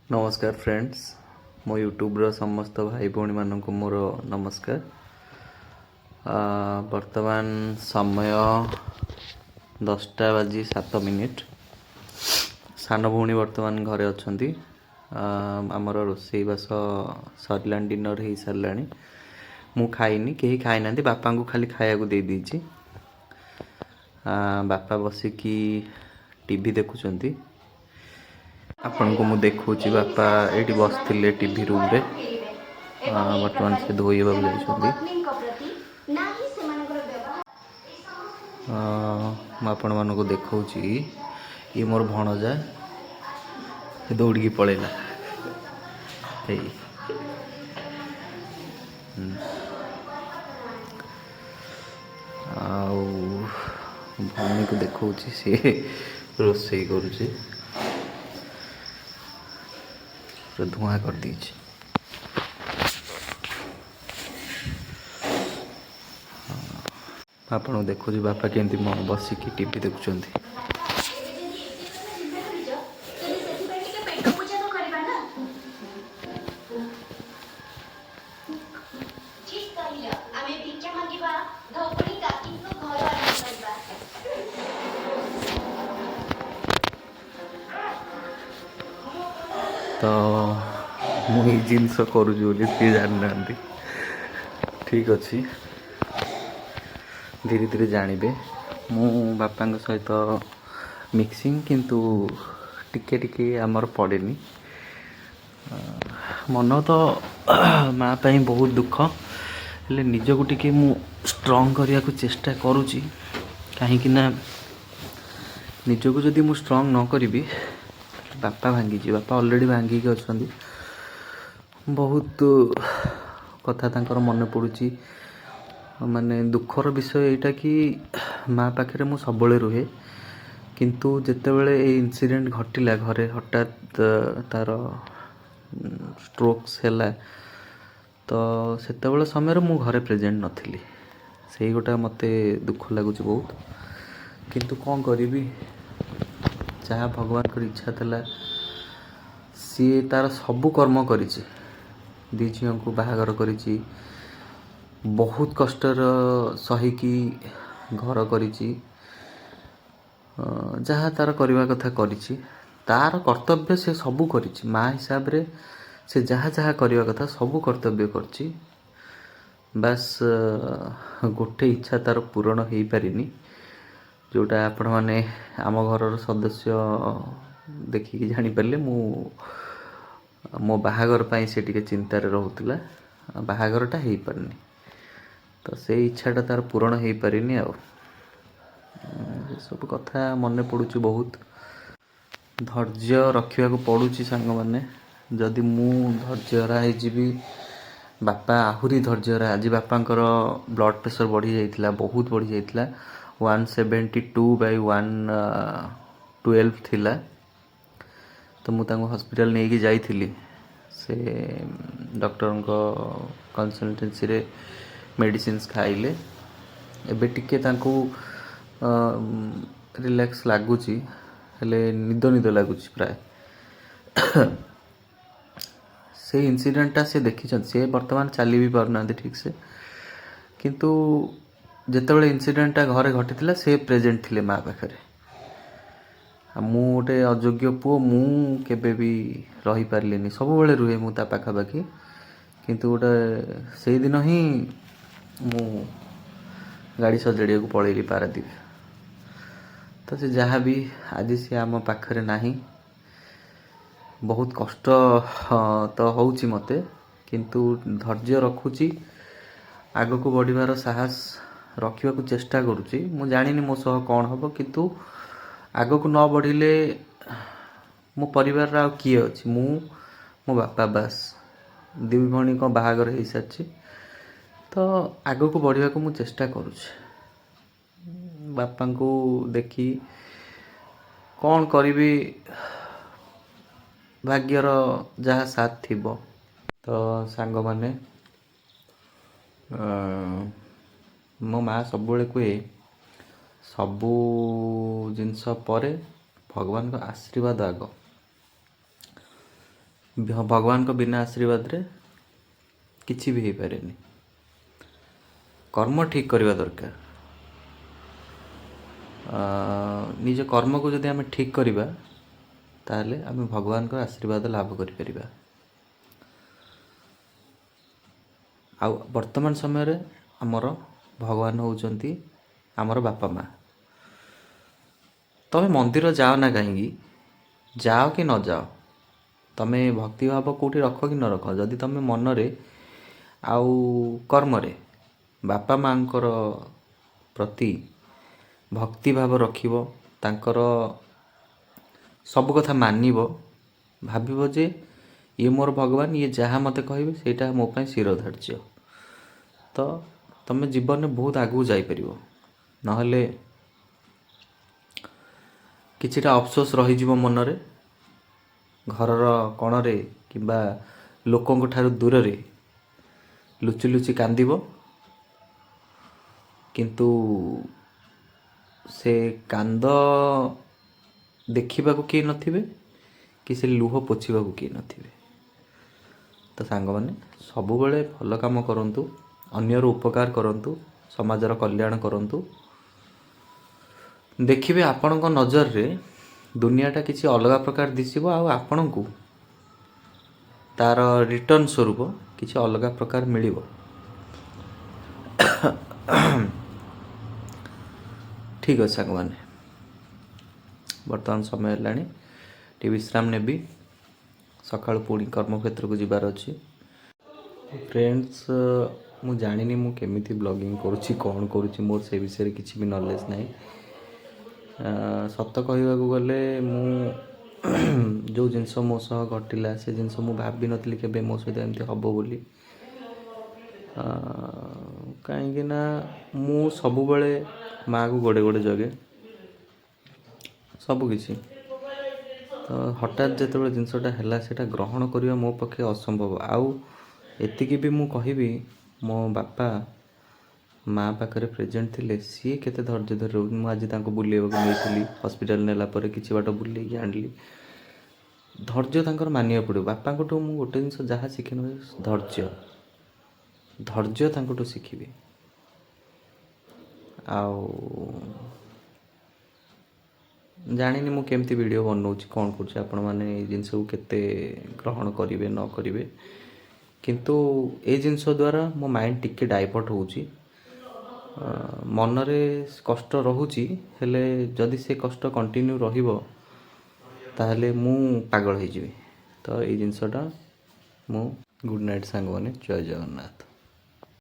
नमस्कार फ्रेंड्स, मो यूट्यूब समस्त भाई भौणी मानक मोर नमस्कार। वर्तमान समय 10:07। सान भौणी वर्तमान घरे अच्छी। आमर रोसई बास सरला, डिनर हो सारा। मु खाइनी, कहीं खाई ना, बापा को खाली खाया दे देइछि। बापा बसिकी टीवी देखुंट। आपण को मु देखुची बापा एटी बसथिले टीवी रूम रे। वर्तमान से धोइबा जाइछन्ती। मु आपण मानको देखौची, ये मोर भणजा दौड़ी पळेला। भौणी को देखौची, से रोसई करुची, धुआं कर दीजिए। ଆପଣ ଦେଖୁଛି ବାପା କେମିତି ବସିକି ଟିଭି ଦେଖୁଛନ୍ତି। ତ ମୁଁ ଏଇ ଜିନିଷ କରୁଛି ବୋଲି ସିଏ ଜାଣିନାହାନ୍ତି। ଠିକ୍ ଅଛି, धीरे धीरे जानवे। मु बापा सहित मिक्सिंग किंतु टिके टिके आमर पड़ेनी। मन तो माँ पाई बहुत दुख, हेले निजको टिके मु स्ट्रॉन्ग करने को चेष्टा करुँची। कहीं निजको जदि मु स्ट्रॉन्ग न करी बापा भांगी, बापा ऑलरेडी भांगिक अच्छा। बहुत कथा तांकर मन पड़ुची। माने दुखर विषय यहाँ कि माँ पाखे मु सब रुहे, किंतु जितेबले ये इनसीडेंट घटिला घरे हठात तार स्ट्रोक्स है, तो सेतेबले समय मु घरे प्रेजेंट नथिली। से गोटा मते दुख लगुच बहुत, किंतु कौन करी, जहाँ भगवान को इच्छा था सी तार सबू कर्म करी। दी झील को बाहागर करी, बहुत कष्टर सहीकी घर करिछि। जहाँ तार करवा कथा करिछि, तार कर्तव्य से सबू करिछि। माँ हिसाब रे से जहाँ जहाँ करवा कथा सबू कर्तव्य करछि। बस गोटे इच्छा तार पूरण हो पारिनी, जोटा आपण माने आम घर सदस्य देखिकी जानी पारे। मो बाहागर पाई से टिके चिंतार रहूतिला, बाहागरटा हो पारनी। तो से इच्छाटा तार पूरण हो पारिनी। सब कथा मन पड़ुची, बहुत धैर्य रखा पड़ुची। सांग मैंने जदि मु धैर्यरा हो, बापा आहुरी धैर्यरा। आज बापांकर ब्लड प्रेशर बढ़ी जाइथिला, बहुत बढ़ी जाइथिला। 172/112 थिला। तो मु तांको हॉस्पिटल नहीं जाइथिली। से डॉक्टर कंसल्टेंसी रे मेडिसिन्स खाइले। एबे टिके तांको रिलैक्स लगुची, हेले निद निद लगुची प्राय। से इनसीडेंटा से देखी, से वर्तमान चली भी पारना ठीक से, किंतु जितेबाला इनसीडेंटा घरे घटी से प्रेजेंट थिले माँ पाखे। मु गोटे अयोग्य पुओ, मु केबे भी रही पारलिनी। सब बेले रुहे मु ता पाखापाखि, किंतु गोटे से दिन ही मु गाड़ी सजाड़िया को पलैली पारादीप। तो से जहाँ भी आज सी आम पाखरे नाही, बहुत कष्ट तो होउची मते, किंतु धैर्य रखुची। आग को बढ़िबार साहस रखा को चेष्टा करुची। मु जानिनी मो सह कौन हम, किंतु आग को न बढ़िले मो परिवार आ किए अच्छी, मु मो बापा बास। दी भणी को बाहागर हो सारी। तो आग को बढ़िया को मु चेष्टा करुची। बापा को देखी कौन करी, भाग्यर जहाँ साथ थिबो। तो सांग माने मो माँ सब कहे, सबू जिनस परे भगवान का आशीर्वाद आग। ଭଗବାନଙ୍କ ବିନା ଆଶୀର୍ବାଦରେ କିଛି ବି ହେଇପାରେନି। କର୍ମ ଠିକ୍ କରିବା ଦରକାର। ନିଜ କର୍ମକୁ ଯଦି ଆମେ ଠିକ୍ କରିବା ତାହେଲେ ଆମେ ଭଗବାନଙ୍କ ଆଶୀର୍ବାଦ ଲାଭ କରିପାରିବା। ଆଉ ବର୍ତ୍ତମାନ ସମୟରେ ଆମର ଭଗବାନ ହେଉଛନ୍ତି ଆମର ବାପା ମା'। ତମେ ମନ୍ଦିର ଯାଅ ନା କାହିଁକି, ଯାଅ କି ନ ଯାଅ, ତମେ ଭକ୍ତିଭାବ କେଉଁଠି ରଖ କି ନ ରଖ, ଯଦି ତମେ ମନରେ ଆଉ କର୍ମରେ ବାପା ମାଆଙ୍କର ପ୍ରତି ଭକ୍ତିଭାବ ରଖିବ, ତାଙ୍କର ସବୁ କଥା ମାନିବ, ଭାବିବ ଯେ ଇଏ ମୋର ଭଗବାନ, ଇଏ ଯାହା ମୋତେ କହିବେ ସେଇଟା ମୋ ପାଇଁ ଶିରଧାର୍ଯ୍ୟ, ତ ତମେ ଜୀବନରେ ବହୁତ ଆଗକୁ ଯାଇପାରିବ। ନହେଲେ କିଛିଟା ଅଫସୋସ ରହିଯିବ ମନରେ, ଘରର କୋଣରେ କିମ୍ବା ଲୋକଙ୍କ ଠାରୁ ଦୂରରେ ଲୁଚି ଲୁଚି କାନ୍ଦିବ, କିନ୍ତୁ ସେ କାନ୍ଦ ଦେଖିବାକୁ କେହି ନଥିବେ କି ସେ ଲୁହ ପୋଛିବାକୁ କେହି ନଥିବେ। ତ ସାଙ୍ଗମାନେ ସବୁବେଳେ ଭଲ କାମ କରନ୍ତୁ, ଅନ୍ୟର ଉପକାର କରନ୍ତୁ, ସମାଜର କଲ୍ୟାଣ କରନ୍ତୁ। ଦେଖିବେ ଆପଣଙ୍କ ନଜରରେ ଦୁନିଆଟା କିଛି ଅଲଗା ପ୍ରକାର ଦିଶିବ, ଆଉ ଆପଣଙ୍କୁ ତାର ରିଟର୍ଣ୍ଣ ସ୍ୱରୂପ କିଛି ଅଲଗା ପ୍ରକାର ମିଳିବ। ଠିକ୍ ଅଛି ସାଙ୍ଗମାନେ, ବର୍ତ୍ତମାନ ସମୟ ହେଲାଣି, ଟିକେ ବିଶ୍ରାମ ନେବି, ସକାଳୁ ପୁଣି କର୍ମକ୍ଷେତ୍ରକୁ ଯିବାର ଅଛି। ଫ୍ରେଣ୍ଡସ୍, ମୁଁ ଜାଣିନି ମୁଁ କେମିତି ବ୍ଲଗିଂ କରୁଛି, କ'ଣ କରୁଛି, ମୋର ସେ ବିଷୟରେ କିଛି ବି ନଲେଜ୍ ନାହିଁ। ସତ କହିବାକୁ ଗଲେ ମୁଁ ଯେଉଁ ଜିନିଷ ମୋ ସହ ଘଟିଲା ସେ ଜିନିଷ ମୁଁ ଭାବିନଥିଲି କେବେ ମୋ ସହିତ ଏମିତି ହେବ ବୋଲି। କାହିଁକିନା ମୁଁ ସବୁବେଳେ ମାଆକୁ ଗୋଡ଼େ ଗୋଡ଼େ ଜଗେ ସବୁକିଛି, ତ ହଠାତ୍ ଯେତେବେଳେ ଜିନିଷଟା ହେଲା ସେଇଟା ଗ୍ରହଣ କରିବା ମୋ ପକ୍ଷେ ଅସମ୍ଭବ। ଆଉ ଏତିକି ବି ମୁଁ କହିବି, ମୋ ବାପା ମା' ପାଖରେ ପ୍ରେଜେଣ୍ଟ ଥିଲେ ସିଏ କେତେ ଧୈର୍ଯ୍ୟ ଧରି ରହୁଛନ୍ତି। ମୁଁ ଆଜି ତାଙ୍କୁ ବୁଲେଇବାକୁ ନେଇଥିଲି, ହସ୍ପିଟାଲ ନେଲା ପରେ କିଛି ବାଟ ବୁଲେଇକି ଆଣିଲି। ଧୈର୍ଯ୍ୟ ତାଙ୍କର ମାନିବାକୁ ପଡ଼ିବ। ବାପାଙ୍କଠୁ ମୁଁ ଗୋଟେ ଜିନିଷ ଯାହା ଶିଖିନି, ଧୈର୍ଯ୍ୟ ତାଙ୍କଠୁ ଶିଖିବି। ଆଉ ଜାଣିନି ମୁଁ କେମିତି ଭିଡ଼ିଓ ବନାଉଛି, କ'ଣ କରୁଛି, ଆପଣମାନେ ଏଇ ଜିନିଷକୁ କେତେ ଗ୍ରହଣ କରିବେ ନ କରିବେ, କିନ୍ତୁ ଏଇ ଜିନିଷ ଦ୍ୱାରା ମୋ ମାଇଣ୍ଡ ଟିକେ ଡାଇଭର୍ଟ ହେଉଛି। ମନରେ କଷ୍ଟ ରହୁଛି, ହେଲେ ଯଦି ସେ କଷ୍ଟ କଣ୍ଟିନ୍ୟୁ ରହିବ ତାହେଲେ ମୁଁ ପାଗଳ ହେଇଯିବି। ତ ଏଇ ଜିନିଷଟା ମୁଁ ଗୁଡ଼୍ ନାଇଟ୍ ସାଙ୍ଗମାନେ, ଜୟ ଜଗନ୍ନାଥ।